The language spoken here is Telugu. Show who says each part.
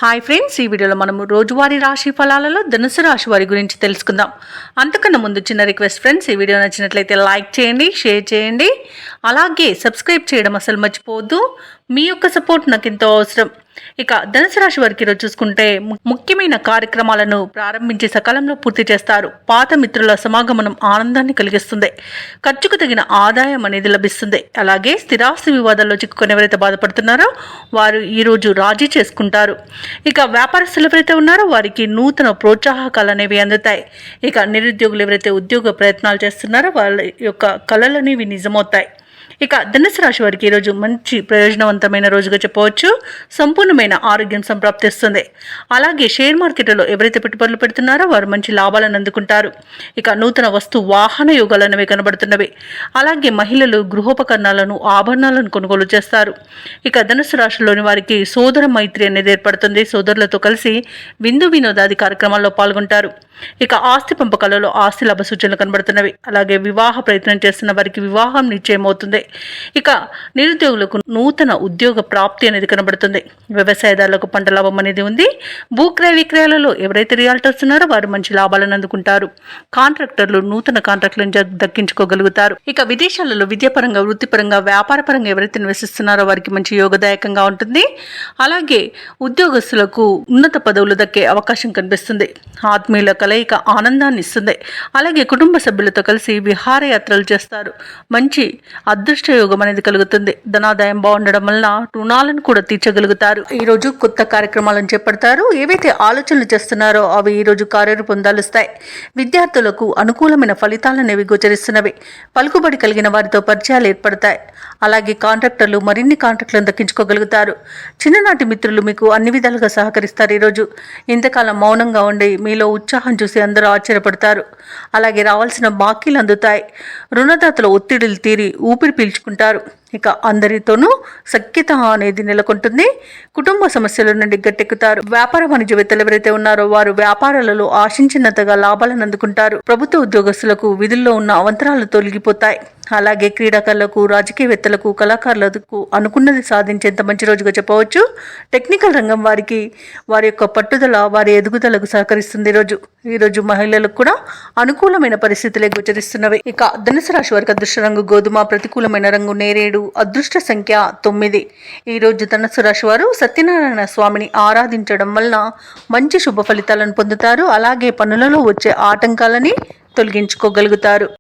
Speaker 1: హాయ్ ఫ్రెండ్స్, ఈ వీడియోలో మనము రోజువారీ రాశి ఫలాలలో ధనుసు రాశి వారి గురించి తెలుసుకుందాం. అంతకన్నా ముందు చిన్న రిక్వెస్ట్ ఫ్రెండ్స్, ఈ వీడియో నచ్చినట్లయితే లైక్ చేయండి, షేర్ చేయండి, అలాగే సబ్స్క్రైబ్ చేయడం అసలు మర్చిపోవద్దు. మీ యొక్క సపోర్ట్ నాకు ఎంతో అవసరం. ఇక ధనుసు రాశి వారికి ఈరోజు చూసుకుంటే ముఖ్యమైన కార్యక్రమాలను ప్రారంభించి సకాలంలో పూర్తి చేస్తారు. పాత మిత్రుల సమాగమనం ఆనందాన్ని కలిగిస్తుంది. ఖర్చుకు తగిన ఆదాయం అనేది లభిస్తుంది. అలాగే స్థిరాస్తి వివాదాల్లో చిక్కుకొని ఎవరైతే బాధపడుతున్నారో వారు ఈరోజు రాజీ చేసుకుంటారు. ఇక వ్యాపారస్తులు ఎవరైతే ఉన్నారో వారికి నూతన ప్రోత్సాహకాలు అనేవి అందుతాయి. ఇక నిరుద్యోగులు ఎవరైతే ఉద్యోగ ప్రయత్నాలు చేస్తున్నారో వాళ్ళ యొక్క కళలు అనేవి నిజమవుతాయి. ఇక ధనుసు రాశి వారికి ఈరోజు మంచి ప్రయోజనవంతమైన రోజుగా చెప్పవచ్చు. సంపూర్ణమైన ఆరోగ్యం సంప్రాప్తిస్తుంది. అలాగే షేర్ మార్కెట్లో ఎవరైతే పెట్టుబడులు పెడుతున్నారో వారు మంచి లాభాలను అందుకుంటారు. ఇక నూతన వస్తు వాహన యోగాలు అనేవి కనబడుతున్నవి. అలాగే మహిళలు గృహోపకరణాలను ఆభరణాలను కొనుగోలు చేస్తారు. ఇక ధనుసు రాశిలోని వారికి సోదర మైత్రి అనేది ఏర్పడుతుంది. సోదరులతో కలిసి విందు వినోదాది కార్యక్రమాల్లో పాల్గొంటారు. ఇక ఆస్తి పంపకాలలో ఆస్తి లాభ సూచనలు కనబడుతున్నవి. అలాగే వివాహ ప్రయత్నం చేస్తున్న వారికి వివాహం నిశ్చయమవుతుంది. ఇక నిరుద్యోగులకు నూతన ఉద్యోగ ప్రాప్తి అనేది కనబడుతుంది. వ్యవసాయదారులకు పంట లాభం అనేది ఉంది. భూక్రయ విక్రయాలలో ఎవరైతే రియాల్టర్స్ ఉన్నారో వారు మంచి లాభాలను అందుకుంటారు. కాంట్రాక్టర్లు నూతన కాంట్రాక్టులను దక్కించుకోగలుగుతారు. ఇక విదేశాలలో విద్యాపరంగా, వృత్తిపరంగా, వ్యాపారపరంగా ఎవరైతే నివసిస్తున్నారో వారికి మంచి యోగదాయకంగా ఉంటుంది. అలాగే ఉద్యోగస్తులకు ఉన్నత పదవులు దక్కే అవకాశం కనిపిస్తుంది. ఆత్మీయుల కలయిక ఆనందాన్ని ఇస్తుంది. అలాగే కుటుంబ సభ్యులతో కలిసి విహారయాత్రలు చేస్తారు. మంచి అదృష్ట యోగం అనేది కలుగుతుంది. ధనాదాయం బాగుండడం వలన రుణాలను కూడా తీర్చగలుగుతారు. ఈరోజు కొత్త కార్యక్రమాలను చేపడతారు. ఏవైతే ఆలోచనలు చేస్తున్నారో అవి ఈరోజు కార్యరూపం దాలుస్తాయి. విద్యార్థులకు అనుకూలమైన ఫలితాలు అనేవి గోచరిస్తున్నవి. పలుకుబడి కలిగిన వారితో పరిచయాలు ఏర్పడతాయి. అలాగే కాంట్రాక్టర్లు మరిన్ని కాంట్రాక్టులను దక్కించుకోగలుగుతారు. చిన్ననాటి మిత్రులు మీకు అన్ని విధాలుగా సహకరిస్తారు. ఈరోజు ఇంతకాలం మౌనంగా ఉండి మీలో ఉత్సాహం చూసి అందరూ ఆశ్చర్యపడతారు. అలాగే రావాల్సిన బాకీలు అందుతాయి. రుణదాతల ఒత్తిడులు తీరి ఊపిరి పీల్చుకుంటారు. ఇక అందరితోనూ సఖ్యత అనేది నెలకొంటుంది. కుటుంబ సమస్యల నుండి గట్టెక్కుతారు. వ్యాపార వాణిజ్యవేత్తలు ఎవరైతే ఉన్నారో వారు వ్యాపారాలలో ఆశించినంతగా లాభాలను అందుకుంటారు. ప్రభుత్వ ఉద్యోగస్తులకు విధుల్లో ఉన్న అవంతరాలు తొలగిపోతాయి. అలాగే క్రీడాకారులకు, రాజకీయవేత్తలకు, కళాకారులకు అనుకున్నది సాధించేంత మంచి రోజుగా చెప్పవచ్చు. టెక్నికల్ రంగం వారికి వారి యొక్క పట్టుదల వారి ఎదుగుదలకు సహకరిస్తుంది. ఈరోజు మహిళలకు కూడా అనుకూలమైన పరిస్థితులే గోచరిస్తున్నవి. ఇక ధనుసు రాశి వారికి అదృష్ట రంగు గోధుమ, ప్రతికూలమైన రంగు నేరేడు, అదృష్ట సంఖ్య 9. ఈరోజు ధనుసు రాశి వారు సత్యనారాయణ స్వామిని ఆరాధించడం వలన మంచి శుభ ఫలితాలను పొందుతారు. అలాగే పనులలో వచ్చే ఆటంకాలని తొలగించుకోగలుగుతారు.